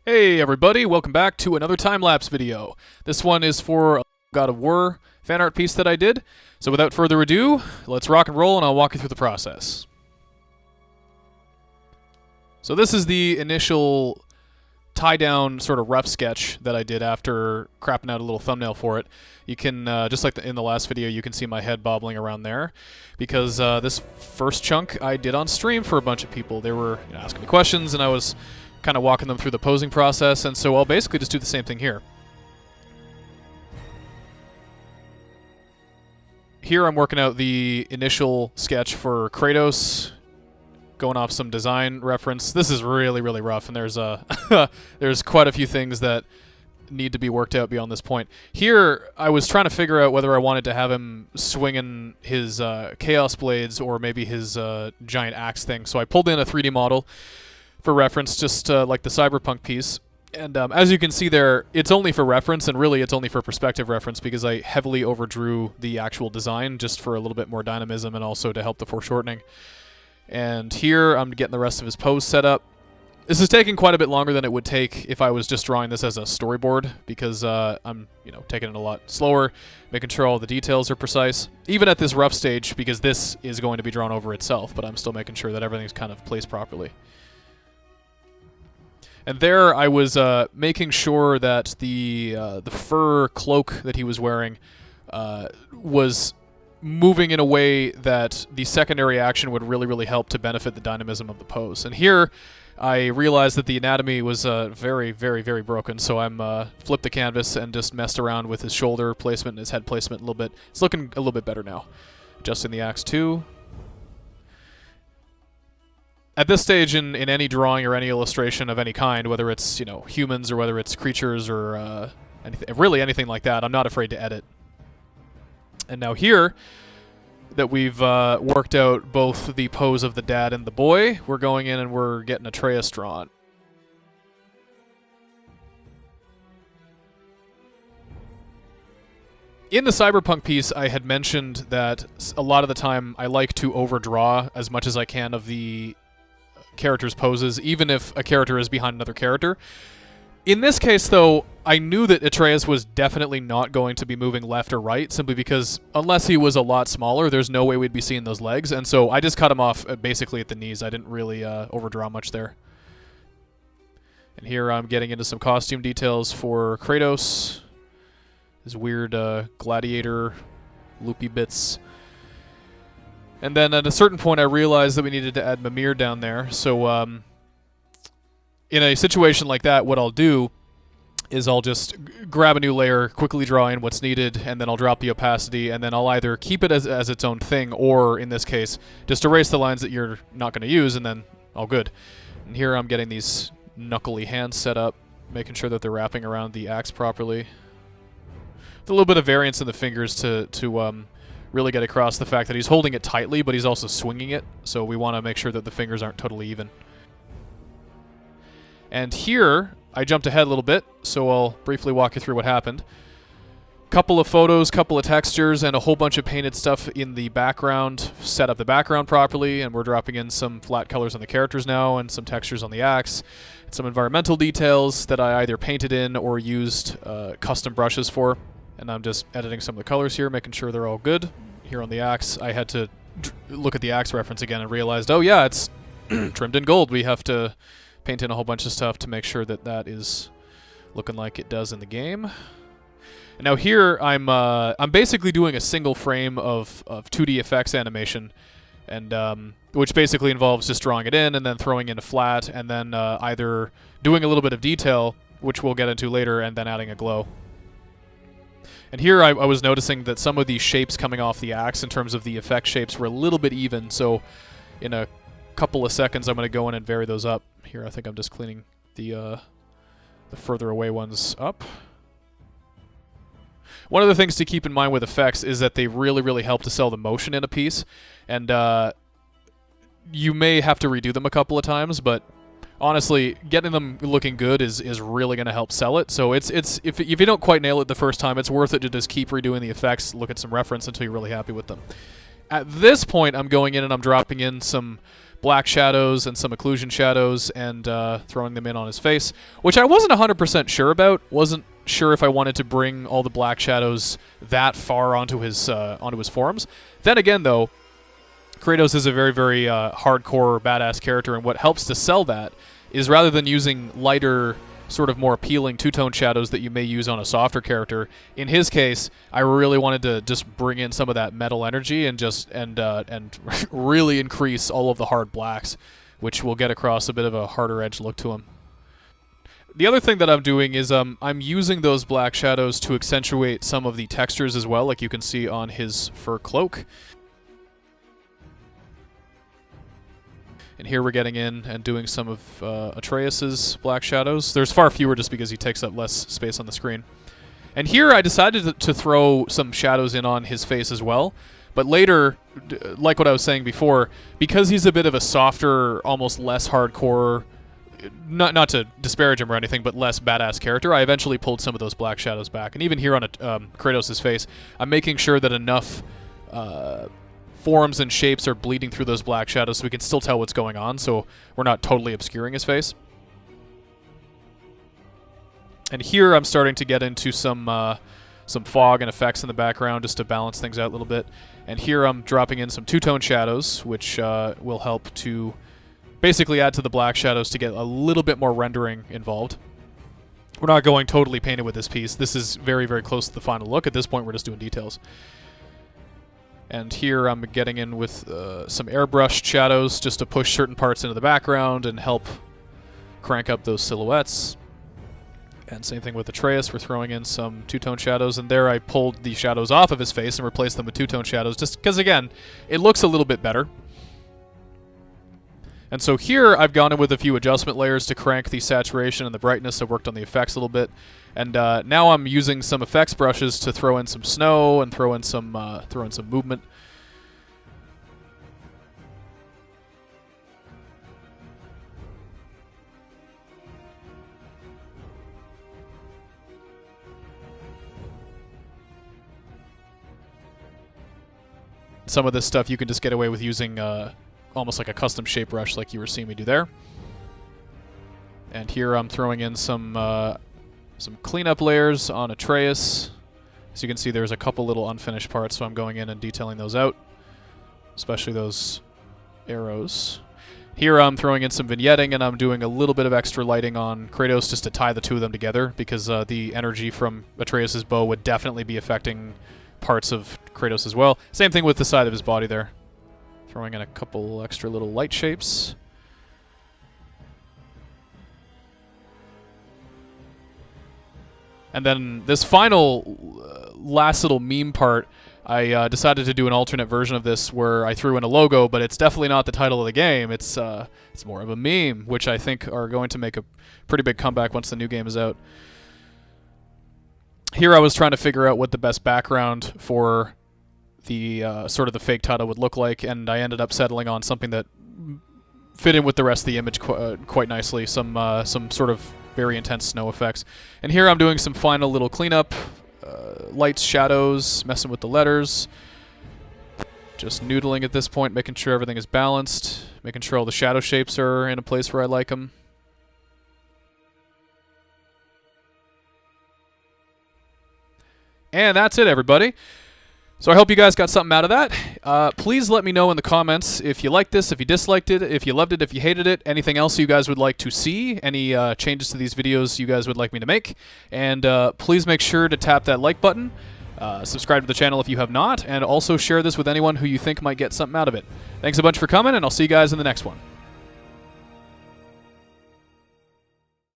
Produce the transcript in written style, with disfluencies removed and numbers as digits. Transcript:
Hey everybody, welcome back to another time-lapse video. This one is for a God of War fan art piece that I did. So without further ado, let's rock and roll and I'll walk you through the process. So this is the initial tie-down sort of rough sketch that I did after crapping out a little thumbnail for it. You can, just like in the last video, you can see my head bobbling around there because this first chunk I did on stream for a bunch of people. They were asking me questions and I was kind of walking them through the posing process, and so I'll basically just do the same thing here. Here I'm working out the initial sketch for Kratos, going off some design reference. This is really, really rough, and there's there's quite a few things that need to be worked out beyond this point. Here, I was trying to figure out whether I wanted to have him swinging his Chaos Blades or maybe his giant axe thing, so I pulled in a 3D model for reference, just like the Cyberpunk piece. And as you can see there, it's only for reference, and really it's only for perspective reference because I heavily overdrew the actual design just for a little bit more dynamism and also to help the foreshortening. And here I'm getting the rest of his pose set up. This is taking quite a bit longer than it would take if I was just drawing this as a storyboard because I'm taking it a lot slower, making sure all the details are precise, even at this rough stage because this is going to be drawn over itself, but I'm still making sure that everything's kind of placed properly. And there I was making sure that the fur cloak that he was wearing was moving in a way that the secondary action would really, really help to benefit the dynamism of the pose. And here I realized that the anatomy was very, very, very broken, so I'm flipped the canvas and just messed around with his shoulder placement and his head placement a little bit. It's looking a little bit better now. Adjusting the axe too. At this stage in any drawing or any illustration of any kind, whether it's humans or whether it's creatures or really anything like that, I'm not afraid to edit. And now here that we've worked out both the pose of the dad and the boy, we're going in and we're getting Atreus drawn. In the Cyberpunk piece, I had mentioned that a lot of the time I like to overdraw as much as I can of the character's poses, even if a character is behind another character. In this case, though, I knew that Atreus was definitely not going to be moving left or right, simply because unless he was a lot smaller, there's no way we'd be seeing those legs, and so I just cut him off basically at the knees. I didn't really overdraw much there. And here I'm getting into some costume details for Kratos. His weird gladiator loopy bits. And then at a certain point I realized that we needed to add Mimir down there, so in a situation like that, what I'll do is I'll just grab a new layer, quickly draw in what's needed, and then I'll drop the opacity, and then I'll either keep it as its own thing, or in this case, just erase the lines that you're not going to use, and then all good. And here I'm getting these knuckly hands set up, making sure that they're wrapping around the axe properly. With a little bit of variance in the fingers to really get across the fact that he's holding it tightly, but he's also swinging it, so we want to make sure that the fingers aren't totally even. And here, I jumped ahead a little bit, so I'll briefly walk you through what happened. Couple of photos, couple of textures, and a whole bunch of painted stuff in the background. Set up the background properly, and we're dropping in some flat colors on the characters now, and some textures on the axe. And some environmental details that I either painted in or used custom brushes for. And I'm just editing some of the colors here, making sure they're all good. Here on the axe, I had to look at the axe reference again and realized, oh yeah, it's trimmed in gold. We have to paint in a whole bunch of stuff to make sure that that is looking like it does in the game. And now here, I'm basically doing a single frame of 2D effects animation, and which basically involves just drawing it in and then throwing in a flat, and then either doing a little bit of detail, which we'll get into later, and then adding a glow. And here I was noticing that some of these shapes coming off the axe in terms of the effect shapes were a little bit even, so in a couple of seconds I'm going to go in and vary those up. Here I think I'm just cleaning the further away ones up. One of the things to keep in mind with effects is that they really, really help to sell the motion in a piece, and you may have to redo them a couple of times, but honestly, getting them looking good is really going to help sell it. So it's if you don't quite nail it the first time, it's worth it to just keep redoing the effects, look at some reference until you're really happy with them. At this point, I'm going in and I'm dropping in some black shadows and some occlusion shadows and throwing them in on his face, which I wasn't 100% sure about. Wasn't sure if I wanted to bring all the black shadows that far onto his forms. Then again, though, Kratos is a very, very hardcore, badass character, and what helps to sell that is rather than using lighter, sort of more appealing two-tone shadows that you may use on a softer character, in his case, I really wanted to just bring in some of that metal energy and and really increase all of the hard blacks, which will get across a bit of a harder edge look to him. The other thing that I'm doing is I'm using those black shadows to accentuate some of the textures as well, like you can see on his fur cloak. And here we're getting in and doing some of Atreus's black shadows. There's far fewer just because he takes up less space on the screen. And here I decided to throw some shadows in on his face as well. But later, like what I was saying before, because he's a bit of a softer, almost less hardcore, not to disparage him or anything, but less badass character, I eventually pulled some of those black shadows back. And even here on Kratos' face, I'm making sure that enough forms and shapes are bleeding through those black shadows so we can still tell what's going on, so we're not totally obscuring his face. And here I'm starting to get into some fog and effects in the background just to balance things out a little bit. And here I'm dropping in some two-tone shadows, which will help to basically add to the black shadows to get a little bit more rendering involved. We're not going totally painted with this piece. This is very, very close to the final look. At this point, we're just doing details. And here I'm getting in with some airbrushed shadows just to push certain parts into the background and help crank up those silhouettes. And same thing with Atreus. We're throwing in some two-tone shadows. And there I pulled the shadows off of his face and replaced them with two-tone shadows just because, again, it looks a little bit better. And so here I've gone in with a few adjustment layers to crank the saturation and the brightness. I worked on the effects a little bit. And now I'm using some effects brushes to throw in some snow and throw in some movement. Some of this stuff you can just get away with using almost like a custom shape brush like you were seeing me do there. And here I'm throwing in some cleanup layers on Atreus. As you can see, there's a couple little unfinished parts, so I'm going in and detailing those out, especially those arrows. Here I'm throwing in some vignetting, and I'm doing a little bit of extra lighting on Kratos just to tie the two of them together, because the energy from Atreus' bow would definitely be affecting parts of Kratos as well. Same thing with the side of his body there. Throwing in a couple extra little light shapes. And then this final last little meme part, I decided to do an alternate version of this where I threw in a logo, but it's definitely not the title of the game. It's more of a meme, which I think are going to make a pretty big comeback once the new game is out. Here I was trying to figure out what the best background for the sort of the fake title would look like, and I ended up settling on something that fit in with the rest of the image quite nicely. Some sort of very intense snow effects. And here I'm doing some final little cleanup, lights, shadows, messing with the letters. Just noodling at this point, making sure everything is balanced, making sure all the shadow shapes are in a place where I like them. And that's it, everybody. So I hope you guys got something out of that. Please let me know in the comments if you liked this, if you disliked it, if you loved it, if you hated it, anything else you guys would like to see, any changes to these videos you guys would like me to make. And please make sure to tap that like button, subscribe to the channel if you have not, and also share this with anyone who you think might get something out of it. Thanks a bunch for coming, and I'll see you guys in the next one.